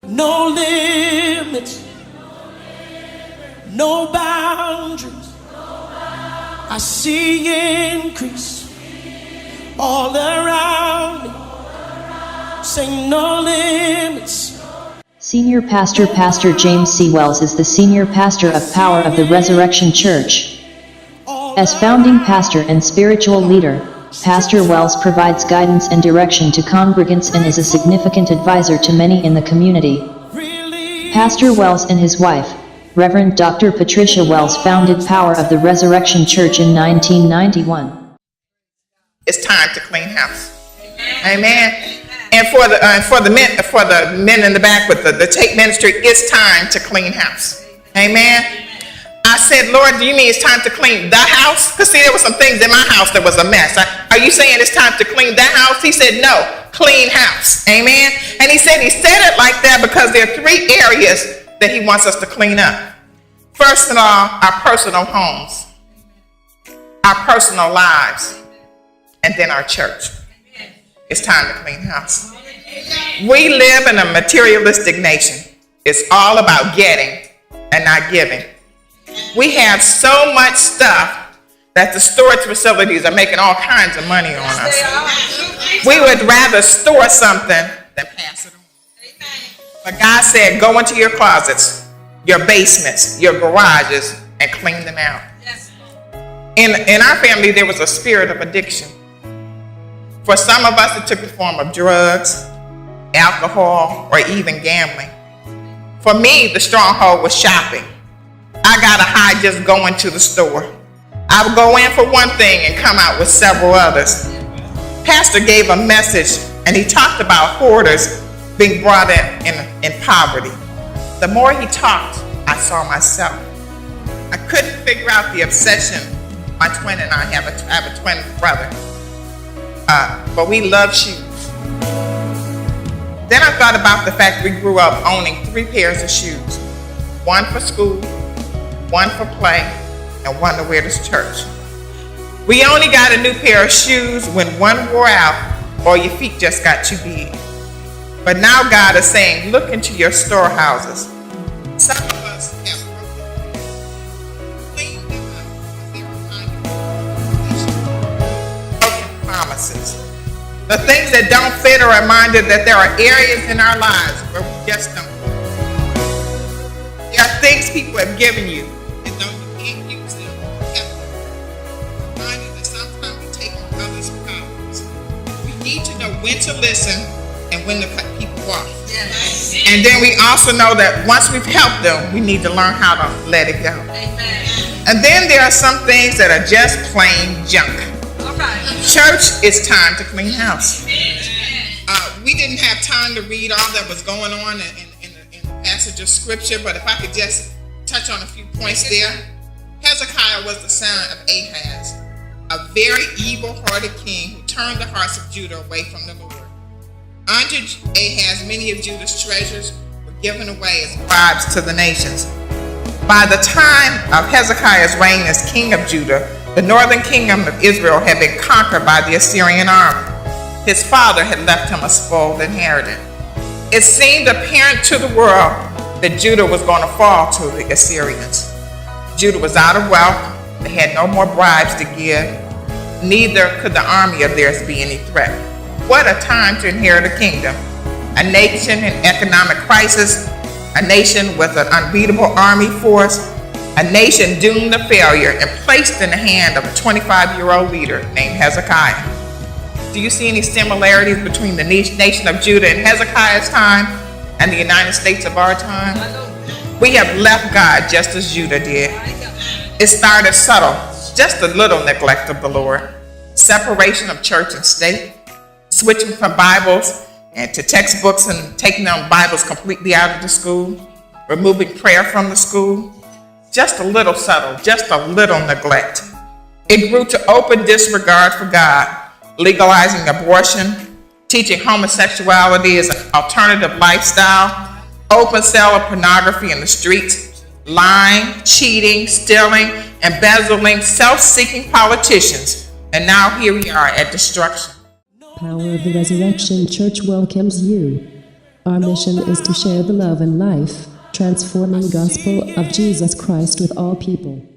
No limits, no boundaries. I see increase all around me. Say no limits. Senior Pastor Pastor James C.Wells is the Senior Pastor of Power of the Resurrection Church. As founding pastor and spiritual leader, Pastor Wells provides guidance and direction to congregants and is a significant advisor to many in the community. Pastor Wells and his wife, Reverend Dr. Patricia Wells, founded Power of the Resurrection Church in 1991. It's time to clean house. Amen. And for the men in the back with the tape ministry, it's time to clean house. Amen. I said, Lord, do you mean it's time to clean the house? Because see, there were some things in my house that was a mess. Are you saying it's time to clean the house? He said, no, clean house. Amen. And he said it like that because there are three areas that he wants us to clean up. First of all, our personal homes, our personal lives, and then our church. It's time to clean house. We live in a materialistic nation. It's all about getting and not giving. We have so much stuff that the storage facilities are making all kinds of money on us. We would rather store something than pass it on. But God said, go into your closets, your basements, your garages, and clean them out. In our family, there was a spirit of addiction. For some of us, it took the form of drugs, alcohol, or even gambling. For me, the stronghold was shopping. I got a high just going to the store. I would go in for one thing and come out with several others. Pastor gave a message, and he talked about hoarders being brought in poverty. The more he talked, I saw myself. I couldn't figure out the obsession. My twin and I have a twin brother. But we love shoes. Then I thought about the fact we grew up owning 3 pairs of shoes. One for school, one for play, and one to wear to church. We only got a new pair of shoes when one wore out or your feet just got too big. But now God is saying, look into your storehouses. Some of us have cleaned them up. Broken promises. The things that don't fit are reminded that there are areas in our lives where we just don't. There are things people have given you and though you can't use them. Reminded that sometimes we take on others' problems. We need to know when to listen and when to cut people off. Yes. And then we also know that once we've helped them, we need to learn how to let it go. Amen. And then there are some things that are just plain junk. Church, it's time to clean house. We didn't have time to read all that was going on in the passage of scripture, but if I could just touch on a few points there. Hezekiah was the son of Ahaz, a very evil-hearted king who turned the hearts of Judah away from the Lord. Under Ahaz, many of Judah's treasures were given away as bribes to the nations. By the time of Hezekiah's reign as king of Judah, the northern kingdom of Israel had been conquered by the Assyrian army. His father had left him a spoiled inheritance. It seemed apparent to the world that Judah was going to fall to the Assyrians. Judah was out of wealth. They had no more bribes to give. Neither could the army of theirs be any threat. What a time to inherit a kingdom. A nation in economic crisis, a nation with an unbeatable army force, a nation doomed to failure and placed in the hand of a 25-year-old leader named Hezekiah. Do you see any similarities between the nation of Judah in Hezekiah's time and the United States of our time? We have left God just as Judah did. It started subtle, just a little neglect of the Lord, separation of church and state, switching from Bibles and to textbooks and taking them Bibles completely out of the school, removing prayer from the school. Just a little subtle, just a little neglect. It grew to open disregard for God, legalizing abortion, teaching homosexuality as an alternative lifestyle, open sale of pornography in the streets, lying, cheating, stealing, embezzling, self-seeking politicians. And now here we are at destruction. Power of the Resurrection Church welcomes you. Our mission is to share the love and life, transforming gospel of Jesus Christ with all people.